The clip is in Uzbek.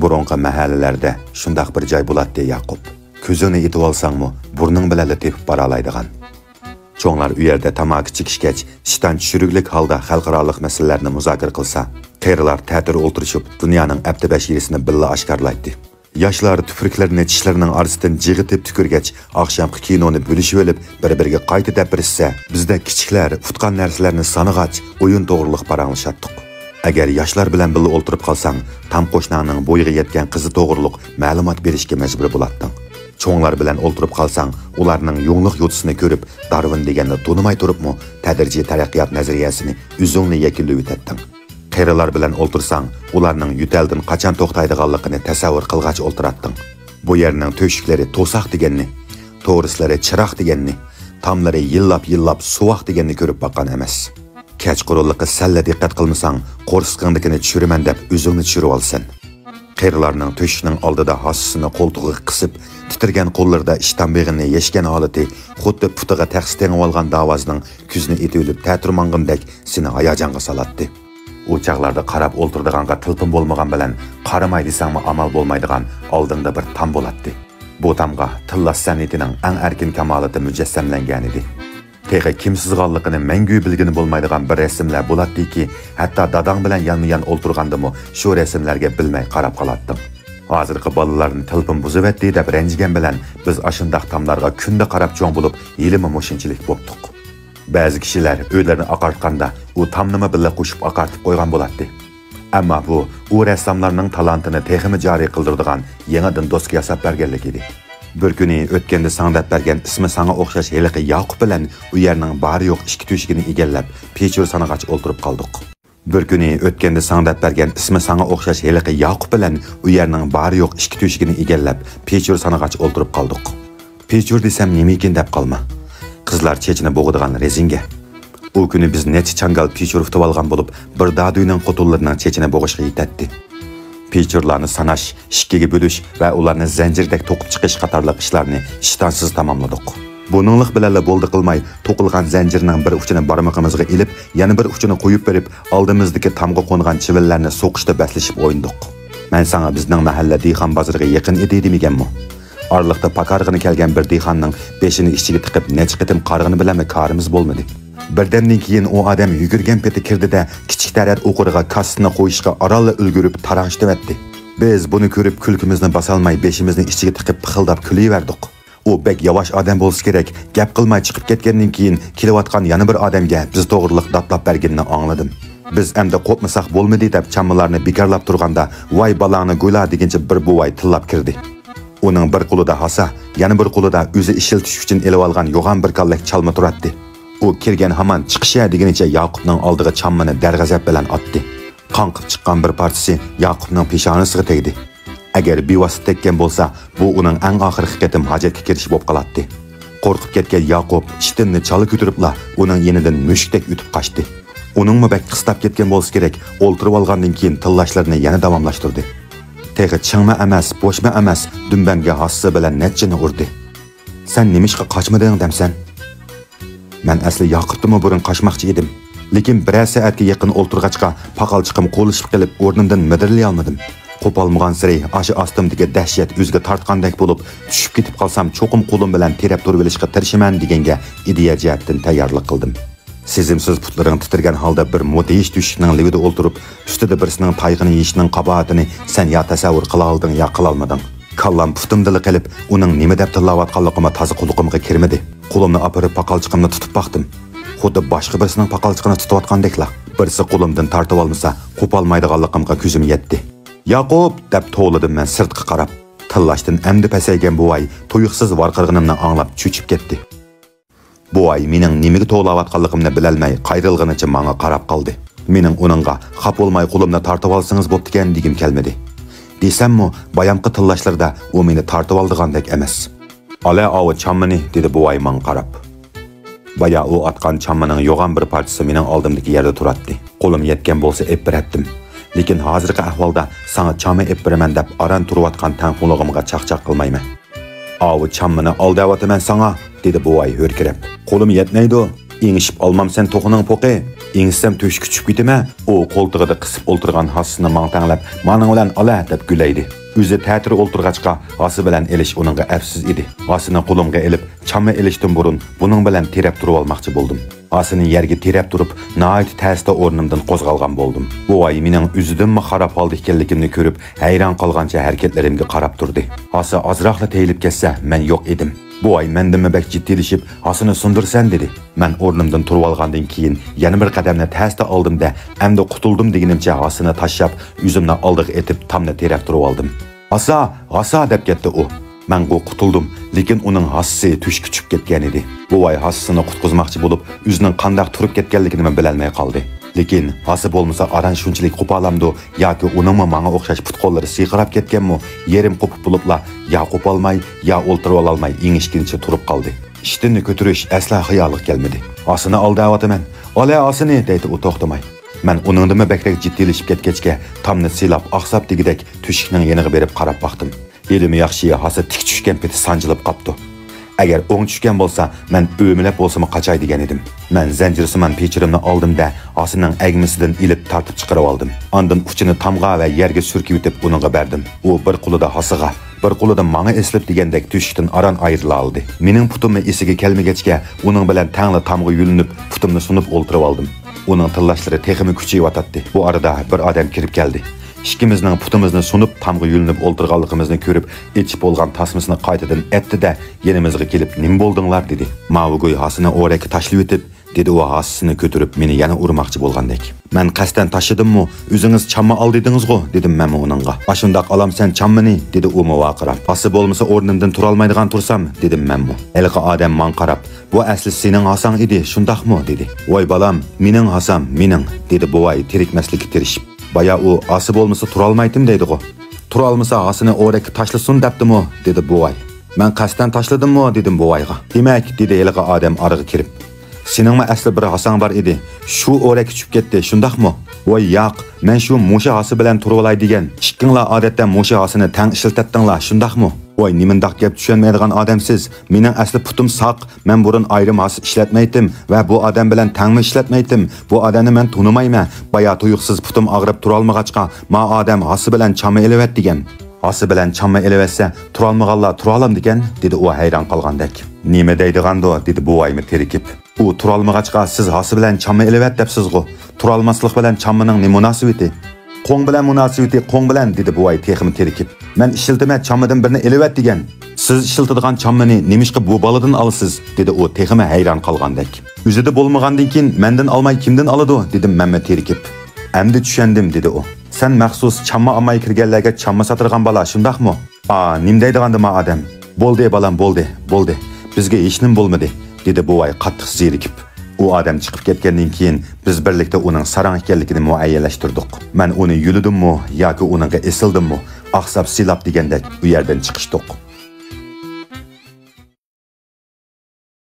Burunqa mahallalarda shundaq bir joy bo'ladi Yaqub. Ko'zingni yetib olsangmi, burning bilan tepib bora oladigan. Cho'nglar u yerda tamaki chekishgach, ishdan tushiruglik holda xalqaroliq masalalarni muzokara qilsa, qeyrilar ta'tir o'ltirishib, dunyoning abdi bashirisini billa oshkorlaydi. Yoshlar tufriklarini tishlarining orasidan jig'itib tukurgach, oqshomgi kinoni bo'lishib olib, bir-biriga qayta dapirishsa, bizda kichiklar futgan narsalarni sanig'ach, o'yin to'g'riliq paranglashdik. Agar yoshlar bilan birga o'ltirib qolsang, tam qo'shnaning bo'yiga yetgan qizi to'g'riliq ma'lumot berishga majbur bo'larding. Cho'nglar bilan o'ltirib qolsang, ularning yo'nliq yo'tisini ko'rib, Darwin deganni to'nimay turibmi, tadrijiy taraqqiyot nazariyasini o'zingni yakillab o'tading. Qeyrilar bilan o'ltirsang, ularning yutaldan qachon to'xtaydiganligini tasavvur qilg'ach o'ltiratding. Bu yerning to'shiklari to'saq deganni, to'g'rislari chiroq deganni, tomlari yillab suvoq deganni ko'rib boqqan emas. Kechqurunlikqa salla diqqat qilmasang, qo'rsqingdikini tushiraman deb o'zingni tushirib olsan. Qeyrilarning to'shikning oldida hossisini qo'ltig'iga qisib, titirgan qo'llarida ishtanbeg'ini yeshgan holati, xuddi putiga taqsiteng olgan davozning kuzni etilib ta'tirmangandek seni hayajonga solatdi. U chaqlarda qarab o'ltirdiganga tilpin bo'lmagan bilan qaramay desangmi amal bo'lmaydigan oldinda bir tam bo'ladi. Bu tamga tillas san'atining eng erkin kamolati mujassamlangan edi. Tega kimsizganligini mangu bilgini bo'lmaydigan bir rasmlar bo'ladiki, hatto dadang bilan yanma-yan o'ltirgandimi shu rasmlarga bilmay qarab qolatdim. Hozirgi bolalarni tilpin buzivatdi deb ranjigan bilan biz ashundaq tamlarga kunda qarab cho'ng bo'lib, yilimi mushinchilik bo'pdik. Ba'zi kishilar o'ylarini aqartganda u tamnima bilan qo'shib aqartib qo'ygan bo'ladi. Ammo bu u rassomlarning talantini texmi joriy qildiradigan yangidan do'stga yasab berganlik edi. Bir kuni o'tganda sangdab bergan ismi sanga o'xshash heliqi Yaqub bilan u yerning bari yo'q ishki to'shigini egallab, pechur sanag'ach o'ltirib qoldik. Bir kuni o'tganda sangdab bergan ismi sanga o'xshash heliqi Yaqub bilan u yerning bari yo'q ishki to'shigini egallab, pechur sanag'ach o'ltirib qoldik. Pechur desam nima ekan deb qolma. Qizlar chechini bo'g'adigan rezinga. U kuni biz necha changal pechur tutib olgan bo'lib, bir daduyning qo'tullarining chechini bo'g'ishga yetadi. Pechurlarni sanash, ishkiga bo'lish va ularni zanjirdek to'qib chiqish qatorliq ishlarni ishtonsiz tamomladik. Buninglik bilan bo'ldi qilmay, to'qilgan zanjirning bir uchini barmog'imizga ilib, yana bir uchini qo'yib berib, oldimizdagi tamga qo'ngan chivillarni so'qishda baslashib o'yindik. Men sana bizning mahalla dehqon bozoriga yaqin edi demaganmi? Arlıqda pakargını kelgan bir dehqonning beshini ichiga tiqib necha qitim qarg'ini bilanmi karimiz bo'lmadi. Birdamdan keyin u odam yugurgan peti kirdida kichik tarat o'qiriga kassini qo'yishga oralla ulgurib taranishdi. Biz buni ko'rib kulkimizni basalmay beshimizni ichiga tiqib pixildab kulayverdik. U bek yavash odam bo'lsa kerak, gap qilmay chiqib ketgandan keyin kelayotgan yana bir odamga biz to'g'riliq datlab berganini angladim. Biz endi qo'pmasak bo'lmadi deb chammalarni bekarlab turganda, "Voy balani go'la" degancha bir buvay tillab kirdi. Uning bir qo'lida hasa, yana bir qo'lida o'zi ishiltish uchun elib olgan yo'g'on bir kallak chalma turadi. U kirgan hamon chiqisha deganicha Yaqubning oldiga chammani darg'azab bilan otdi. Qonqib chiqqan bir partisi Yaqubning peshonasiga tegdi. Agar bevosita tekkan bo'lsa, bu uning eng oxirgi qitim hojatga kirish bo'lib qoladi. Qo'rqib ketgan Yaqub ishtinni chala ko'taribla uning yenidan mushukdek o'tib qochdi. Uningmi bak qistab ketgan bo'lsa kerak, o'ltirib olgandan keyin tillashlarini yana davomlashtirdi. Tegi chingma emas, bo'shma emas, dumbanga hassa bilan netchini urdi. Sen nimishqa qochmading demsan? Men asli Yaqubni burun qochmoqchi edim, lekin bir soatga yaqin o'ltirg'achqa paqalchiqim qo'lishib qilib o'rnimdan midirlay olmadim. Qo'polmagan siri ashi ostimdagi dahshat o'zga tortgandek bo'lib, tushib ketib qolsam cho'qim qo'lim bilan terab turib olishga tirishaman deganga ideya jihatdan tayyorlik qildim. Sezimsiz putlaring titirgan holda bir mudhish tushishning livida o'ltirib, ustida birisining tayg'ini yeyishning qabohatini sen ya tasavvur qila olding ya qila olmading. Kallam putimdili qilib, uning nima deb tillayotganligimga toza quloqimga kirmadi. Qo'limni opirib paqalchiqimni tutib baqdim. Xuddi boshqa birisining paqalchiqini tutayotgandekla. Birisi qo'limdan tortib olmasa, qo'polmaydiganligimga ko'zim yetdi. "Yaqub" deb to'g'ladim men sirtqa qarab. Tillashdan endi pasaygan buvay tuyuqsiz varqirg'inimni anglab cho'chib ketdi. Buvay mening nimaga to'g'layotganligimni bilolmay qayrilganicha menga qarab qoldi. Mening uningga xap bo'lmay qo'limni tortib olsangiz bo'pti-kan degim kelmadi. Desammi, bayamqi tillashlarda u meni tortib oldigandek emas. "Ala ovi chammani" dedi buvay menga qarab. Baya u atgan chammaning yo'g'on bir partisi mening oldimdagi yerda turadi. Qo'lim yetgan bo'lsa ep beratdim. Lekin hozirgi ahvolda sana chamma ep beraman deb aran turayotgan tanqulog'imga chaqchaq qilmayman. "Ovi chammani aldayapman sana" dedi buvay hurkirab. "Qo'lim yetmaydi. Engishib olmam sen to'qining po'qi. İngsem töş küçüp gitime, o koltuğida qısıp olturgan hasını mağtanlap, maning bilan ala deb gülaydi. O'zi ta'tir o'ltirg'achqa g'asi bilan elish uningga afsiz edi. G'asini qo'limga elib, chamma elishdan burun buning bilan terab turib olmoqchi bo'ldim. G'asini yerga terab turib, nihoyat ta'sda o'rnimdan qo'zg'algan bo'ldim. Bu ay mening o'zidimmi xarab holda ekanligimni ko'rib, hayron qolgancha harakatlarimga qarab turdi. G'asi ozroqla teyilib ketsa, men yo'q edim. Bu ay mendimi bak jiddilashib, g'asini sundirsan dedi. Men o'rnimdan turib olgandan keyin yana bir qadamni ta'sda oldim-da, endi qutuldim deganimcha g'asini tashlab, o'zimni oldiga etib, tamni terab turib oldim. G'asa deb ketdi u. Men qutuldum, lekin uning hassisi tush kuchib ketgan edi. Bu ay hassisini qutqizmoqchi bo'lib, o'zining qanday turib ketganligini bilolmay qoldi. Lekin hasi bo'lmasa aran shunchalik qo'palamdi yoki uningmi menga o'xshash putqollari siyqirab ketganmi, yerim qo'pib bo'libla, ya qo'polmay, ya o'ltirib ololmay ingishkincha turib qoldi. Ishtinni ko'tirish asla xayoliga kelmadi. Asini oldayapman. Ola asini deydi u to'xtamay. Men uningdimi bakrak jiddilashib ketgachga tamni silab oqsab degidek tushikning yeniga berib qarab baqdim. Elimi yaxshi hasi tik tushgan peti sanjilib qapti. Agar o'ng tushgan bo'lsa, men o'milab bo'lsam qachay degan edim. Men zanjirsiman pechirimni oldim-da, asining agmisidan ilib tartib chiqarib oldim. Ondan uchini tamg'a va yerga surkib yetib uningga berdim. U bir qo'lida hasiga, bir qo'lida menga eslib degandek tushikdan aran ayrila oldi. Mening putimni esiga kelmagachga uning bilan tangli tamg'a yulinib, putimni sunib o'ltirib oldim. Uning tillashlari texmi kuchayib o'tdi. Bu arada bir odam kirib keldi. İkimizning putimizni sunib, tamg'a yulinib o'ltirganligimizni ko'rib, ichib bo'lgan tasmasini qaytadan etdi-da, yenimizga kelib, "Nim bo'ldinglar?" dedi. Mavugoy hasini o'raka tashlab etib, dedi u hasini ko'tarib meni yana urmoqchi bo'lgandek. "Men qasdan tashladim-mi? O'zingiz chamma oldingiz-ku?" dedim men uningga. "Ashundaq olamsan chammani?" dedi u muvaqirab. "Hasi bo'lmasa o'rnimdan tura olmaydigan tursam?" dedim men. Elqi odam men qarab, "Bu asli sening hasang edi, shundaqmi?" dedi. "Voy balam, mening hasam, mening" dedi buvay tirikmaslikka tirishib. Baya u asi bo'lmasa tura olmaydim deydi-ku. "Tura olmasa asini o'raka tashlasin debdimi?" dedi buvay. "Men qasdan tashladim-mi?" dedim buvayga. "Demak" dedi elqi odam ariga kirib. "Seningmi asli bir hasang bor edi. Shu o'raka tushib ketdi, shundaqmi?" "Voy yo'q, men shu musha hasi bilan turib olay degan. Ikkinglar odatda musha hasini tang ishlatdinglar, shundaqmi?" "Voy, nimandaq gap tushunmaydigan odamsiz. Mening asli putim saq. Men burun ayrim has ishlatmaydim va bu odam bilan tangmi ishlatmaydim. Bu odamni men tunimayman. Baya tuyuqsiz putim og'rib tura olmag'achqa, ma odam hasi bilan chamma elevat degan." "Hasi bilan chamma elevatsa, tura olmaganlar tura olam degan" dedi u hayron qolgandek. "Nima deydigando?" dedi buvaymi terikib. "U tura olmag'achqa siz hasi bilan chamma elevat debsiz-ku. Tura olmaslik bilan chammaning nima munosabati?" "Qo'ng bilan munosabati, qo'ng bilan" dedi buvay texmi terikib. "Men ishiltime chammadan birini elevat degan. Siz ishiltadigan chammani nemishqa bu boladan olasiz?" dedi u texmi hayron qolgandek. "O'zida bo'lmagandan keyin mendan olmay kimdan oladi?" dedim men terikib. "Endi tushundim" dedi u. "Sen maxsus chamma olmay kirganlarga chamma sotirgan bola, shundaqmi?" "Nim deydiganda ma odam. Bo'ldi balam, bo'ldi. Bizga hech nim bo'lmadi" dedi buvay qattiq zerikib. U odam chiqib ketgandan keyin biz birlikda uning sarang ekanligini muayyanlashtirdik. Men uni yulidim-mi yoki uningga esildimmi, oqsab silab degandek u yerdan chiqishdik.